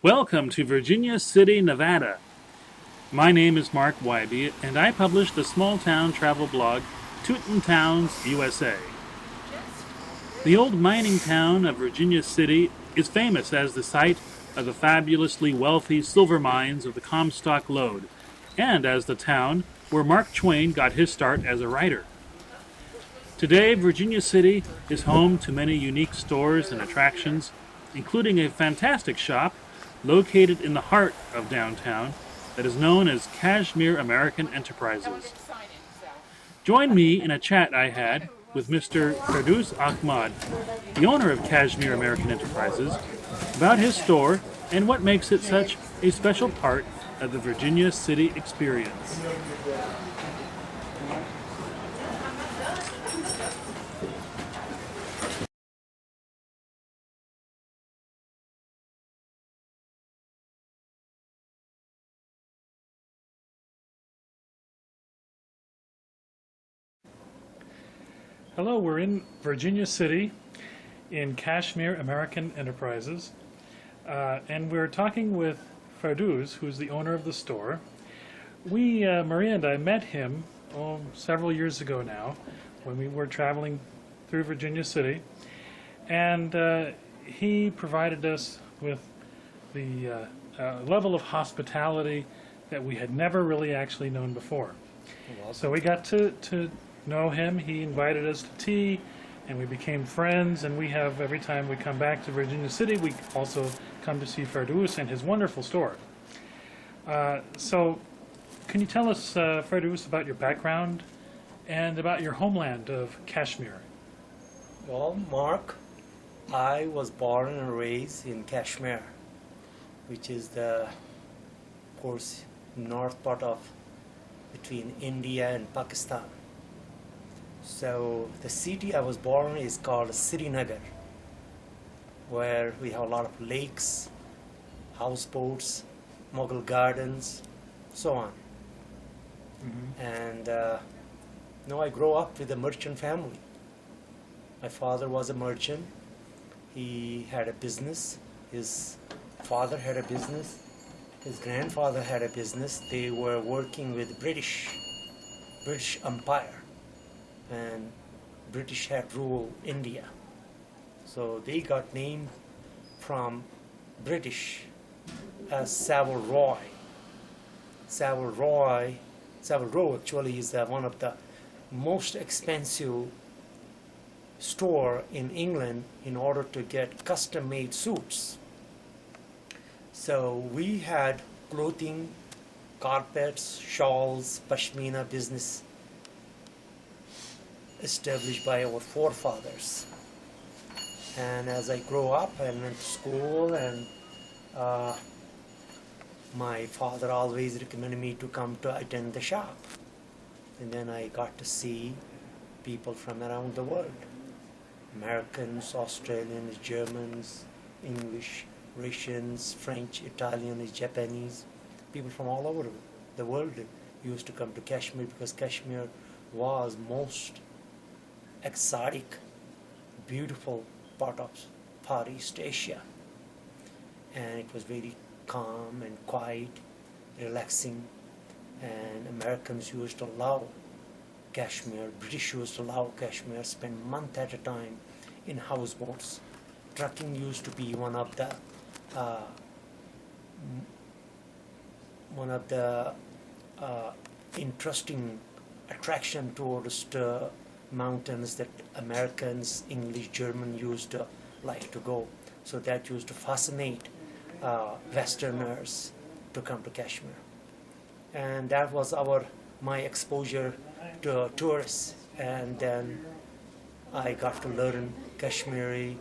Welcome to Virginia City, Nevada. My name is Mark Wybe, and I publish the small-town travel blog Tootin' Towns, USA. The old mining town of Virginia City is famous as the site of the fabulously wealthy silver mines of the Comstock Lode, and as the town where Mark Twain got his start as a writer. Today, Virginia City is home to many unique stores and attractions, including a fantastic shop located in the heart of downtown that is known as Kashmir American Enterprises. Join me in a chat I had with Mr. Firdous Ahmad, the owner of Kashmir American Enterprises, about his store and what makes it such a special part of the Virginia City experience. Hello, we're in Virginia City in Kashmir American Enterprises, and we're talking with Firdous, who's the owner of the store. Maria and I met him several years ago now when we were traveling through Virginia City, and he provided us with the level of hospitality that we had never really actually known before. So we got to know him. He invited us to tea, and we became friends. And we have, every time we come back to Virginia City, we also come to see Firdous and his wonderful store. So, can you tell us, Firdous, about your background and about your homeland of Kashmir? Well, Mark, I was born and raised in Kashmir, which is of course, north part of between India and Pakistan. So the city I was born in is called Srinagar, where we have a lot of lakes, houseboats, Mughal gardens, so on. And I grew up with a merchant family. My father was a merchant. He had a business. His father had a business. His grandfather had a business. They were working with British Empire, and British had ruled India. So they got named from British as Savile Row. Savile Row actually is one of the most expensive store in England in order to get custom-made suits. So we had clothing, carpets, shawls, pashmina business established by our forefathers. And as I grew up and went to school, and my father always recommended me to come to attend the shop. And then I got to see people from around the world. Americans, Australians, Germans, English, Russians, French, Italians, Japanese, people from all over the world used to come to Kashmir because Kashmir was most exotic, beautiful part of Far East Asia. And it was very calm and quiet, relaxing, and Americans used to love Kashmir, British used to love Kashmir, spend months at a time in houseboats. Trucking used to be one of the interesting attraction towards the mountains that Americans, English, German used to like to go. So that used to fascinate Westerners to come to Kashmir. And that was my exposure to tourists. And then I got to learn Kashmiri.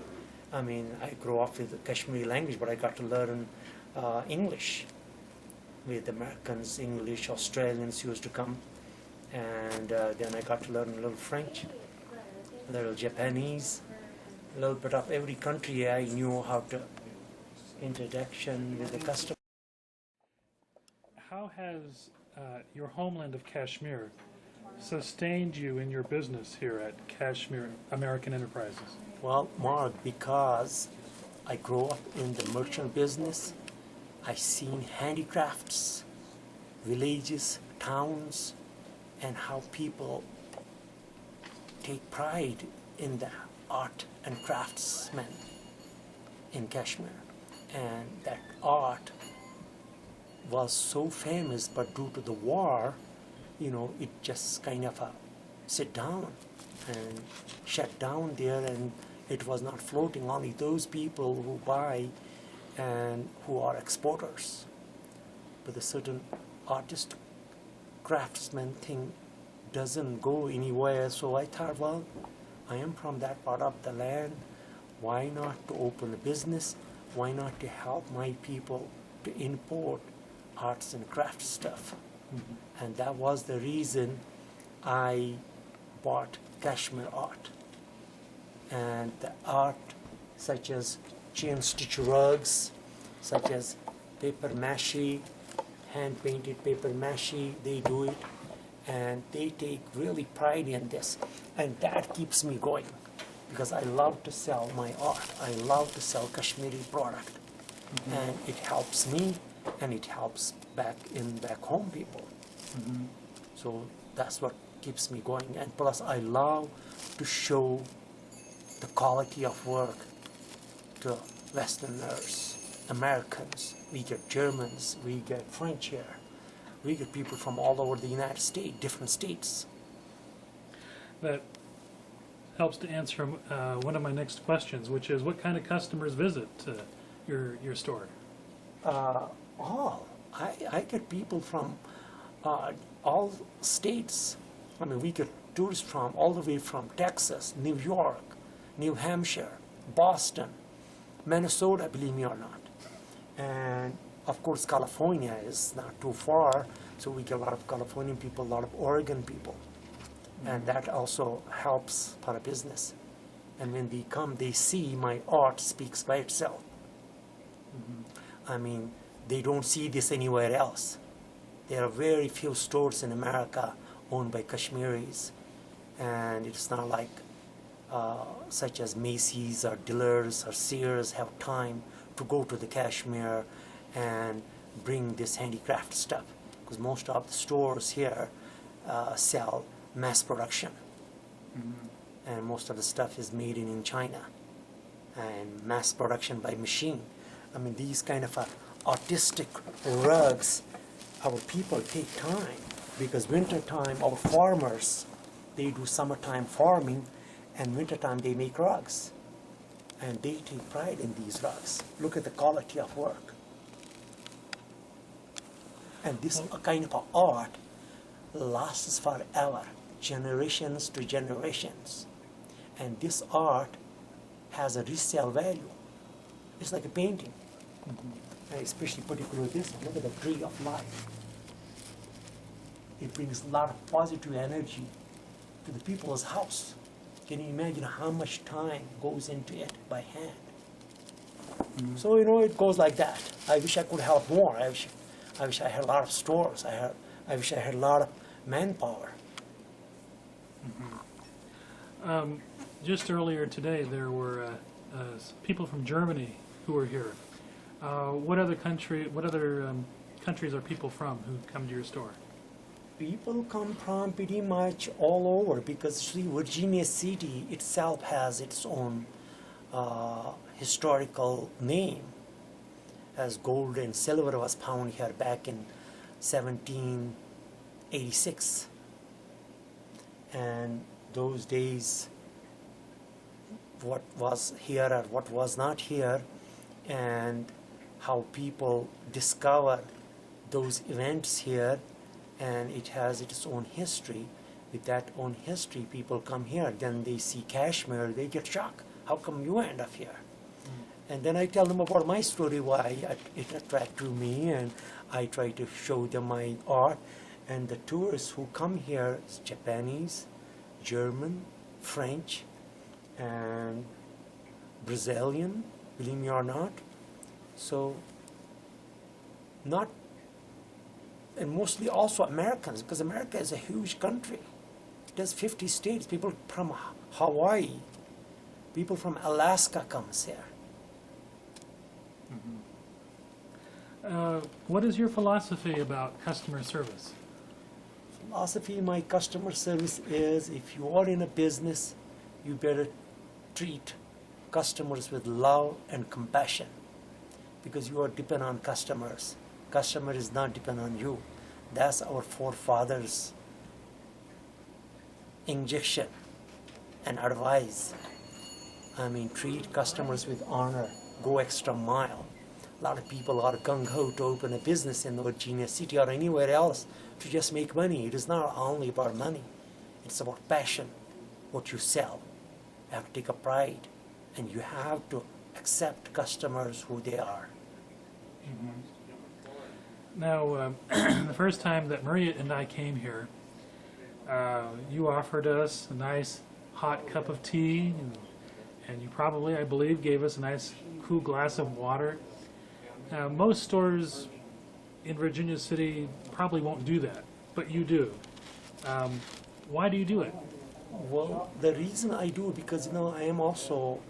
I mean, I grew up with the Kashmiri language, but I got to learn English with Americans, English, Australians used to come. And then I got to learn a little French, a little Japanese, a little bit of every country. I knew how to introduction with the customer. How has your homeland of Kashmir sustained you in your business here at Kashmir American Enterprises? Well, Mark, because I grew up in the merchant business, I seen handicrafts, villages, towns, and how people take pride in the art and craftsmen in Kashmir. And that art was so famous, but due to the war, it just kind of sit down and shut down there, and it was not floating. Only those people who buy and who are exporters. But a certain artist craftsman thing doesn't go anywhere. So I thought, well, I am from that part of the land. Why not to open a business? Why not to help my people to import arts and craft stuff? Mm-hmm. And that was the reason I bought Kashmir art. And the art such as chain stitch rugs, such as paper mache, hand painted paper mache, they do it, and they take really pride in this, and that keeps me going because I love to sell my art. I love to sell Kashmiri product, mm-hmm. and it helps me, and it helps back home people. Mm-hmm. So that's what keeps me going, and plus I love to show the quality of work to Westerners, Americans. We get Germans, we get French here, we get people from all over the United States, different states. That helps to answer one of my next questions, which is what kind of customers visit your store? All. I get people from all states. I mean, we get tourists from all the way from Texas, New York, New Hampshire, Boston, Minnesota, believe me or not. And of course, California is not too far, so we get a lot of Californian people, a lot of Oregon people. Mm-hmm. And that also helps for a business. And when they come, they see my art speaks by itself. Mm-hmm. I mean, they don't see this anywhere else. There are very few stores in America owned by Kashmiris, and it's not like such as Macy's or Dillard's or Sears have time to go to the Kashmir and bring this handicraft stuff, because most of the stores here sell mass production, mm-hmm. and most of the stuff is made in China and mass production by machine. I mean, these kind of artistic rugs, our people take time, because wintertime our farmers, they do summertime farming, and wintertime they make rugs, and they take pride in these rugs. Look at the quality of work. And this kind of art lasts forever, generations to generations. And this art has a resale value. It's like a painting. Mm-hmm. And especially particularly this, look at the tree of life. It brings a lot of positive energy to the people's house. Can you imagine how much time goes into it by hand? Mm-hmm. So, it goes like that. I wish I could help more. I wish I had a lot of stores. I wish I had a lot of manpower. Mm-hmm. Just earlier today, there were people from Germany who were here. What other countries are people from who come to your store? People come from pretty much all over, because see, Virginia City itself has its own historical name, as gold and silver was found here back in 1786. And those days, what was here or what was not here, and how people discovered those events here, and it has its own history. With that own history, people come here, then they see Kashmir, they get shocked. How come you end up here? And then I tell them about my story, why it attracted me, and I try to show them my art. And the tourists who come here, is Japanese, German, French, and Brazilian, believe me or not. So, and mostly also Americans, because America is a huge country. It has 50 states. People from Hawaii, people from Alaska comes here. Mm-hmm. What is your philosophy about customer service? Philosophy, my customer service is if you are in a business, you better treat customers with love and compassion because you are dependent on customers. Customer is not dependent on you. That's our forefathers' injection and advice. I mean, treat customers with honor, go extra mile. A lot of people are gung-ho to open a business in Virginia City or anywhere else to just make money. It is not only about money. It's about passion, what you sell. You have to take a pride, and you have to accept customers who they are. Now, the first time that Maria and I came here, you offered us a nice hot cup of tea, and you probably, I believe, gave us a nice cool glass of water. Most stores in Virginia City probably won't do that, but you do. Why do you do it? Well, the reason I do because I am also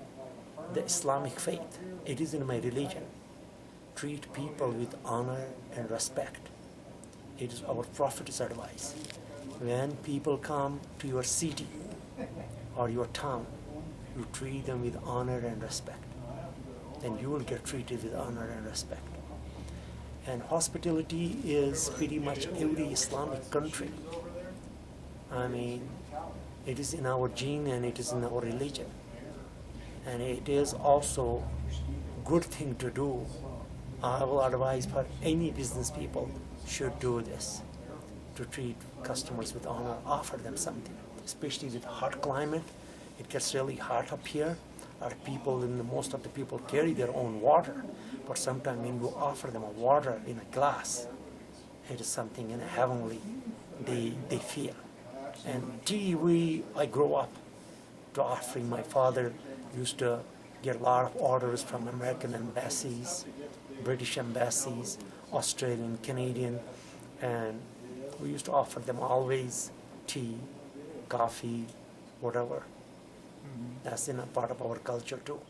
the Islamic faith. It is in my religion. Treat people with honor and respect. It is our Prophet's advice. When people come to your city or your town, you treat them with honor and respect. Then you will get treated with honor and respect. And hospitality is pretty much every Islamic country. I mean, it is in our gene and it is in our religion. And it is also a good thing to do. I will advise for any business people should do this, to treat customers with honor, offer them something, especially with hot climate. It gets really hot up here. Most of the people carry their own water, but sometimes when you offer them a water in a glass, it is something heavenly they feel. And tea, I grew up to offering. My father used to get a lot of orders from American embassies, British embassies, Australian, Canadian, and we used to offer them always tea, coffee, whatever. That's in a part of our culture too.